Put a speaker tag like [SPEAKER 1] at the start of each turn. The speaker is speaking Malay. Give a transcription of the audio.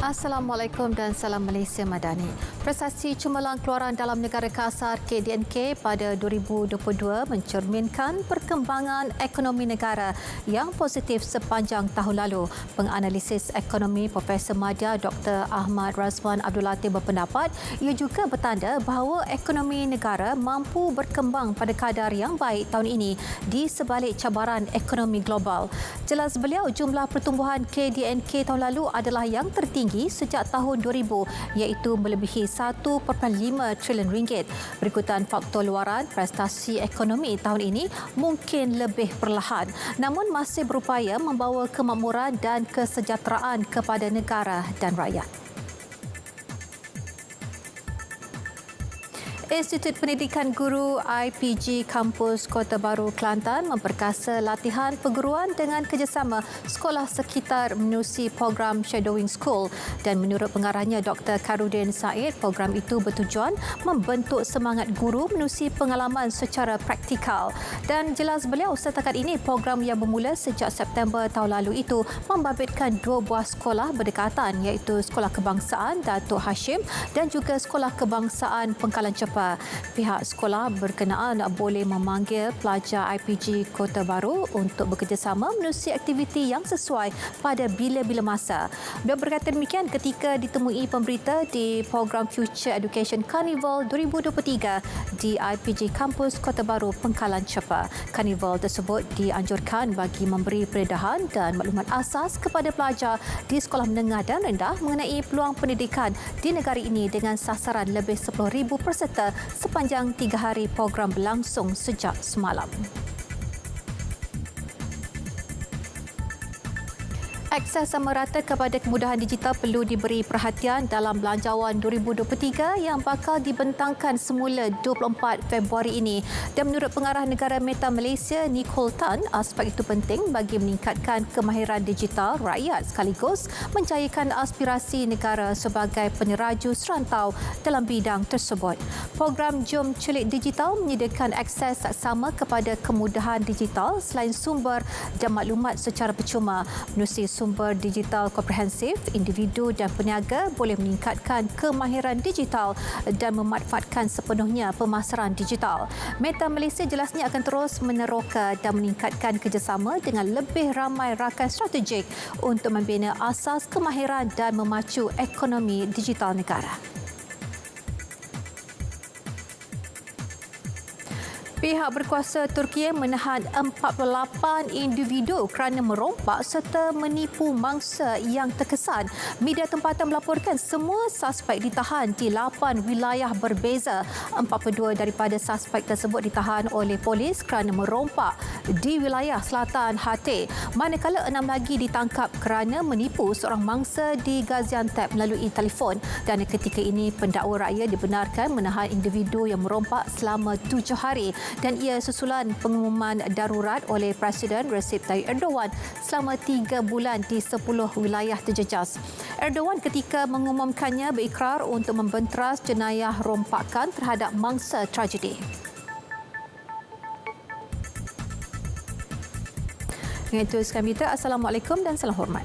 [SPEAKER 1] Assalamualaikum dan salam Malaysia Madani. Prestasi Cemerlang Keluaran Dalam Negara Kasar KDNK pada 2022 mencerminkan perkembangan ekonomi negara yang positif sepanjang tahun lalu. Penganalisis ekonomi Profesor Madya Dr. Ahmad Razwan Abdul Latif berpendapat ia juga bertanda bahawa ekonomi negara mampu berkembang pada kadar yang baik tahun ini di sebalik cabaran ekonomi global. Jelas beliau, jumlah pertumbuhan KDNK tahun lalu adalah yang tertinggi sejak tahun 2000 iaitu melebihi 1.5 trilion ringgit. Berikutan faktor luaran, prestasi ekonomi tahun ini mungkin lebih perlahan namun masih berupaya membawa kemakmuran dan kesejahteraan kepada negara dan rakyat. Institut Pendidikan Guru IPG Kampus Kota Baru Kelantan memperkasa latihan perguruan dengan kerjasama sekolah sekitar menerusi program Shadowing School, dan menurut pengarahnya Dr. Karudin Said, program itu bertujuan membentuk semangat guru menerusi pengalaman secara praktikal. Dan jelas beliau, setakat ini program yang bermula sejak September tahun lalu itu membabitkan 2 buah sekolah berdekatan iaitu Sekolah Kebangsaan Datuk Hashim dan juga Sekolah Kebangsaan Pengkalan Cepat. Pihak sekolah berkenaan boleh memanggil pelajar IPG Kota Baru untuk bekerjasama menerusi aktiviti yang sesuai pada bila-bila masa. Beliau berkata demikian ketika ditemui pemberita di program Future Education Carnival 2023 di IPG Kampus Kota Baru Pengkalan Cepat. Carnival tersebut dianjurkan bagi memberi pendedahan dan maklumat asas kepada pelajar di sekolah menengah dan rendah mengenai peluang pendidikan di negara ini dengan sasaran lebih 10,000 peserta sepanjang 3 hari program berlangsung sejak semalam. Akses sama rata kepada kemudahan digital perlu diberi perhatian dalam Belanjawan 2023 yang bakal dibentangkan semula 24 Februari ini. Dan menurut pengarah negara Meta Malaysia Nicole Tan, aspek itu penting bagi meningkatkan kemahiran digital rakyat sekaligus menjayakan aspirasi negara sebagai peneraju serantau dalam bidang tersebut. Program Jom Celik Digital menyediakan akses sama kepada kemudahan digital selain sumber dan maklumat secara percuma. Menerusi sumber digital komprehensif, individu dan peniaga boleh meningkatkan kemahiran digital dan memanfaatkan sepenuhnya pemasaran digital. Meta Malaysia jelasnya akan terus meneroka dan meningkatkan kerjasama dengan lebih ramai rakan strategik untuk membina asas kemahiran dan memacu ekonomi digital negara. Pihak berkuasa Turki menahan 48 individu kerana merompak serta menipu mangsa yang terkesan. Media tempatan melaporkan semua suspek ditahan di 8 wilayah berbeza. 42 daripada suspek tersebut ditahan oleh polis kerana merompak di wilayah selatan Hatay, manakala 6 lagi ditangkap kerana menipu seorang mangsa di Gaziantep melalui telefon. Dan ketika ini pendakwa raya dibenarkan menahan individu yang merompak selama 7 hari. Dan ia susulan pengumuman darurat oleh Presiden Recep Tayyip Erdogan selama 3 bulan di 10 wilayah terjejas. Erdogan ketika mengumumkannya berikrar untuk membenteras jenayah rompakan terhadap mangsa tragedi. Dengan itu, sekian berita. Assalamualaikum dan salam hormat.